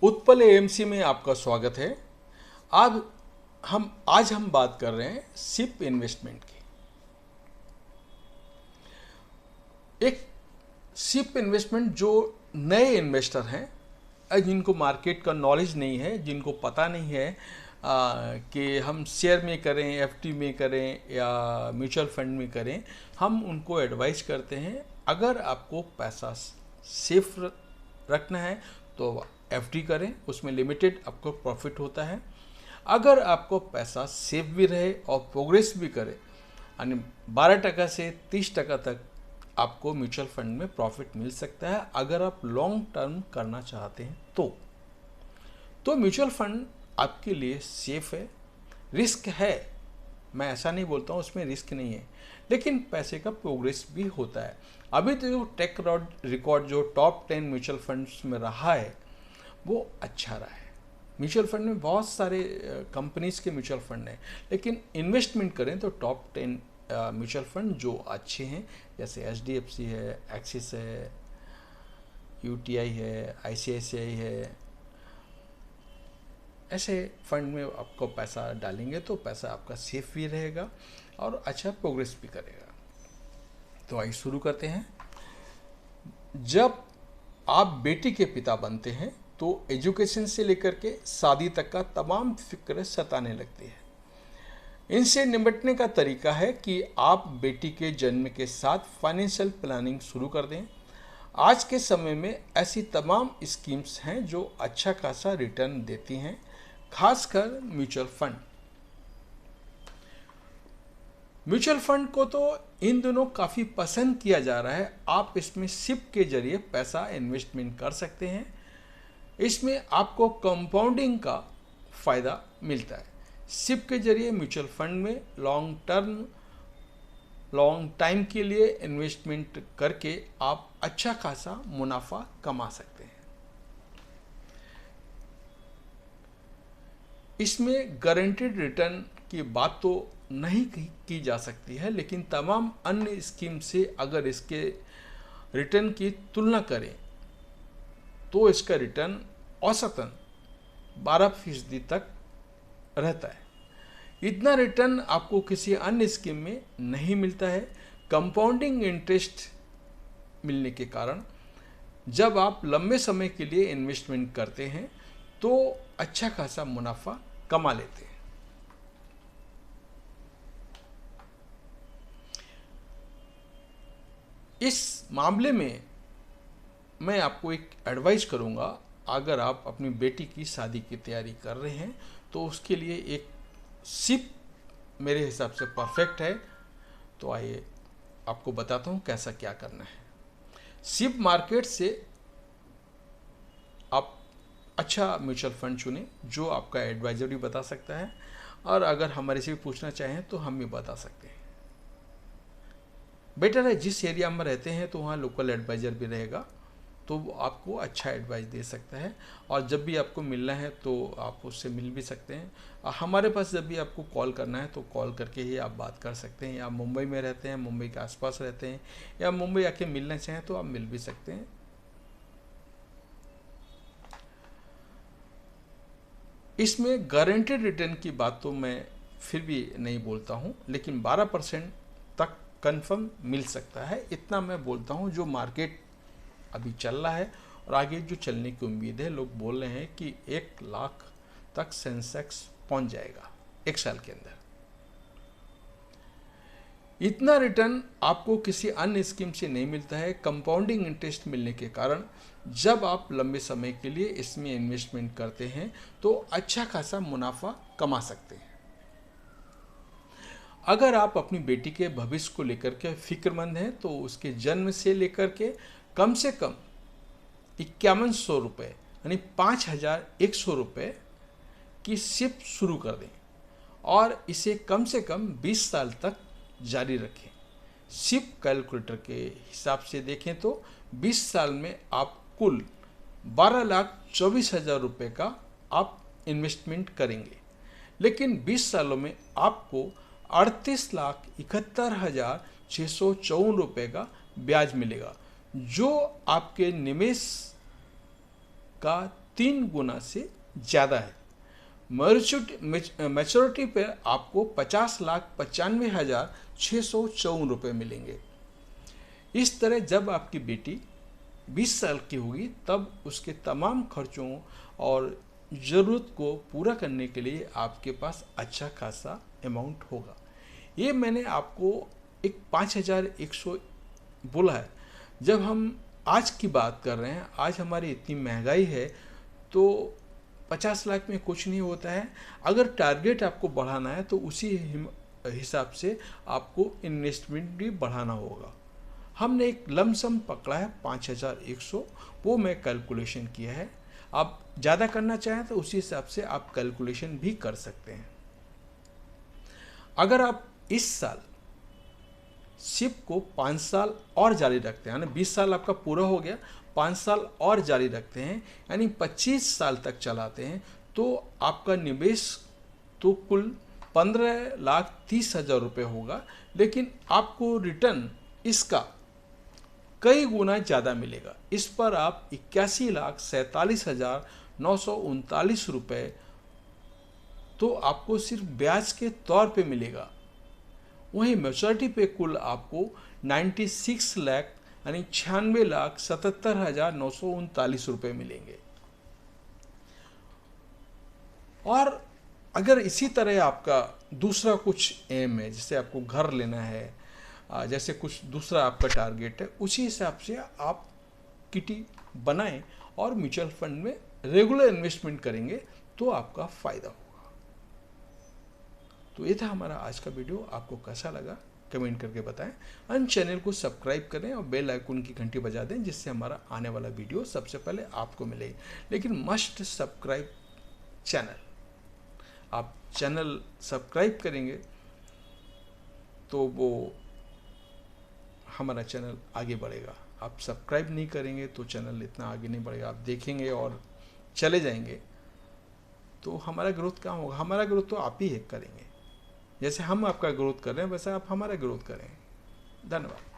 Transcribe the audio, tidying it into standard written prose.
Utpal AMC में आपका स्वागत है। आज आज हम बात कर रहे हैं सिप इन्वेस्टमेंट की। एक सिप इन्वेस्टमेंट जो नए इन्वेस्टर हैं, जिनको मार्केट का नॉलेज नहीं है, जिनको पता नहीं है कि हम शेयर में करें, एफडी में करें या म्यूचुअल फंड में करें, हम उनको एडवाइस करते हैं अगर आपको पैसा सेफ रखना है तो एफडी करें, उसमें लिमिटेड आपको प्रॉफिट होता है। अगर आपको पैसा सेफ भी रहे और प्रोग्रेस भी करे, यानी 12% से 30% तक आपको म्यूचुअल फंड में प्रॉफिट मिल सकता है अगर आप लॉन्ग टर्म करना चाहते हैं तो म्यूचुअल फंड आपके लिए सेफ है। रिस्क है, मैं ऐसा नहीं बोलता हूँ उसमें रिस्क नहीं है, लेकिन पैसे का प्रोग्रेस भी होता है। अभी तो जो टेक रिकॉर्ड जो टॉप 10 म्यूचुअल फंड्स में रहा है वो अच्छा रहा है। म्यूचुअल फंड में बहुत सारे कंपनीज के म्यूचुअल फंड हैं, लेकिन इन्वेस्टमेंट करें तो टॉप 10 म्यूचुअल फंड जो अच्छे हैं, जैसे एचडीएफसी है, एक्सिस है, यूटीआई है, आईसीआईसीआई है, ऐसे फंड में आपको पैसा डालेंगे तो पैसा आपका सेफ भी रहेगा और अच्छा प्रोग्रेस भी करेगा। तो आइए शुरू करते हैं। जब आप बेटी के पिता बनते हैं तो एजुकेशन से लेकर के शादी तक का तमाम फिक्र सताने लगती है। इनसे निपटने का तरीका है कि आप बेटी के जन्म के साथ फाइनेंशियल प्लानिंग शुरू कर दें। आज के समय में ऐसी तमाम स्कीम्स हैं जो अच्छा खासा रिटर्न देती हैं, खासकर म्यूचुअल फंड। म्यूचुअल फंड को तो इन दिनों काफ़ी पसंद किया जा रहा है। आप इसमें सिप के जरिए पैसा इन्वेस्टमेंट कर सकते हैं। इसमें आपको कंपाउंडिंग का फ़ायदा मिलता है। सिप के जरिए म्यूचुअल फंड में लॉन्ग टाइम के लिए इन्वेस्टमेंट करके आप अच्छा खासा मुनाफा कमा सकते हैं। इसमें गारंटेड रिटर्न की बात तो नहीं की जा सकती है, लेकिन तमाम अन्य स्कीम से अगर इसके रिटर्न की तुलना करें तो इसका रिटर्न औसतन 12% तक रहता है। इतना रिटर्न आपको किसी अन्य स्कीम में नहीं मिलता है। कंपाउंडिंग इंटरेस्ट मिलने के कारण जब आप लंबे समय के लिए इन्वेस्टमेंट करते हैं तो अच्छा खासा मुनाफा कमा लेते हैं। इस मामले में मैं आपको एक एडवाइस करूंगा, अगर आप अपनी बेटी की शादी की तैयारी कर रहे हैं तो उसके लिए एक सिप मेरे हिसाब से परफेक्ट है। तो आइए आपको बताता हूँ कैसा क्या करना है। सिप मार्केट से आप अच्छा म्यूचुअल फंड चुनें जो आपका एडवाइजर भी बता सकता है, और अगर हमारे से भी पूछना चाहें तो हम भी बता सकते हैं। बेटर है जिस एरिया में रहते हैं तो वहाँ लोकल एडवाइज़र भी रहेगा, तो वो आपको अच्छा एडवाइस दे सकता है। और जब भी आपको मिलना है तो आप उससे मिल भी सकते हैं। और हमारे पास जब भी आपको कॉल करना है तो कॉल करके ही आप बात कर सकते हैं। या मुंबई में रहते हैं, मुंबई के आसपास रहते हैं, या मुंबई आके मिलना चाहें तो आप मिल भी सकते हैं। इसमें गारंटेड रिटर्न की बात तो मैं फिर भी नहीं बोलता हूँ, लेकिन 12% तक कंफर्म मिल सकता है, इतना मैं बोलता हूँ। जो मार्केट अभी चल रहा है और आगे जो चलने की उम्मीद है, लोग बोल रहे हैं कि 1 लाख तक सेंसेक्स पहुंच जाएगा 1 साल के अंदर। इतना रिटर्न आपको किसी अन्य स्कीम से नहीं मिलता है। कंपाउंडिंग इंटरेस्ट मिलने के कारण जब आप लंबे समय के लिए इसमें इन्वेस्टमेंट करते हैं तो अच्छा खासा मुनाफा कमा सकते हैं। अगर आप अपनी बेटी के भविष्य को लेकर के फिक्रमंद हैं तो उसके जन्म से लेकर के कम से कम 5100 रुपये यानी 5100 रुपये की सिप शुरू कर दें और इसे कम से कम 20 साल तक जारी रखें। सिप कैलकुलेटर के हिसाब से देखें तो 20 साल में आप कुल 12,24,000 रुपये का आप इन्वेस्टमेंट करेंगे, लेकिन 20 सालों में आपको 38,71,654 रुपये का ब्याज मिलेगा, जो आपके निवेश का 3 गुना से ज़्यादा है। मैच्योरिटी पे आपको 50,95,654 रुपये मिलेंगे। इस तरह जब आपकी बेटी 20 साल की होगी तब उसके तमाम खर्चों और ज़रूरत को पूरा करने के लिए आपके पास अच्छा खासा अमाउंट होगा। ये मैंने आपको एक 5,100 बोला है। जब हम आज की बात कर रहे हैं, आज हमारी इतनी महंगाई है तो 50 लाख में कुछ नहीं होता है। अगर टारगेट आपको बढ़ाना है तो उसी हिसाब से आपको इन्वेस्टमेंट भी बढ़ाना होगा। हमने एक लमसम पकड़ा है 5,100, वो मैं कैलकुलेशन किया है। आप ज़्यादा करना चाहें तो उसी हिसाब से आप कैलकुलेशन भी कर सकते हैं। अगर आप इस साल सिप को 5 साल और जारी रखते हैं, यानी 20 साल आपका पूरा हो गया, 5 साल और जारी रखते हैं, यानी 25 साल तक चलाते हैं, तो आपका निवेश तो कुल 15,30,000 रुपये होगा, लेकिन आपको रिटर्न इसका कई गुना ज़्यादा मिलेगा। इस पर आप 81,47,939 रुपये तो आपको सिर्फ ब्याज के तौर पे मिलेगा। वहीं मैच्योरिटी पे कुल आपको 96 लाख यानी 96,77,939 रुपये मिलेंगे। और अगर इसी तरह आपका दूसरा कुछ एम है, जैसे आपको घर लेना है, जैसे कुछ दूसरा आपका टारगेट है, उसी हिसाब से आप किटी बनाएं और म्यूचुअल फंड में रेगुलर इन्वेस्टमेंट करेंगे तो आपका फ़ायदा होगा। तो ये था हमारा आज का वीडियो। आपको कैसा लगा कमेंट करके बताएं। अन चैनल को सब्सक्राइब करें और बेल आइकन की घंटी बजा दें, जिससे हमारा आने वाला वीडियो सबसे पहले आपको मिले। लेकिन मस्ट सब्सक्राइब चैनल। आप चैनल सब्सक्राइब करेंगे तो वो हमारा चैनल आगे बढ़ेगा। आप सब्सक्राइब नहीं करेंगे तो चैनल इतना आगे नहीं बढ़ेगा। आप देखेंगे और चले जाएंगे तो हमारा ग्रोथ कहाँ होगा? हमारा ग्रोथ तो आप ही करेंगे। जैसे हम आपका ग्रोथ कर रहे हैं वैसे आप हमारा ग्रोथ करें। धन्यवाद।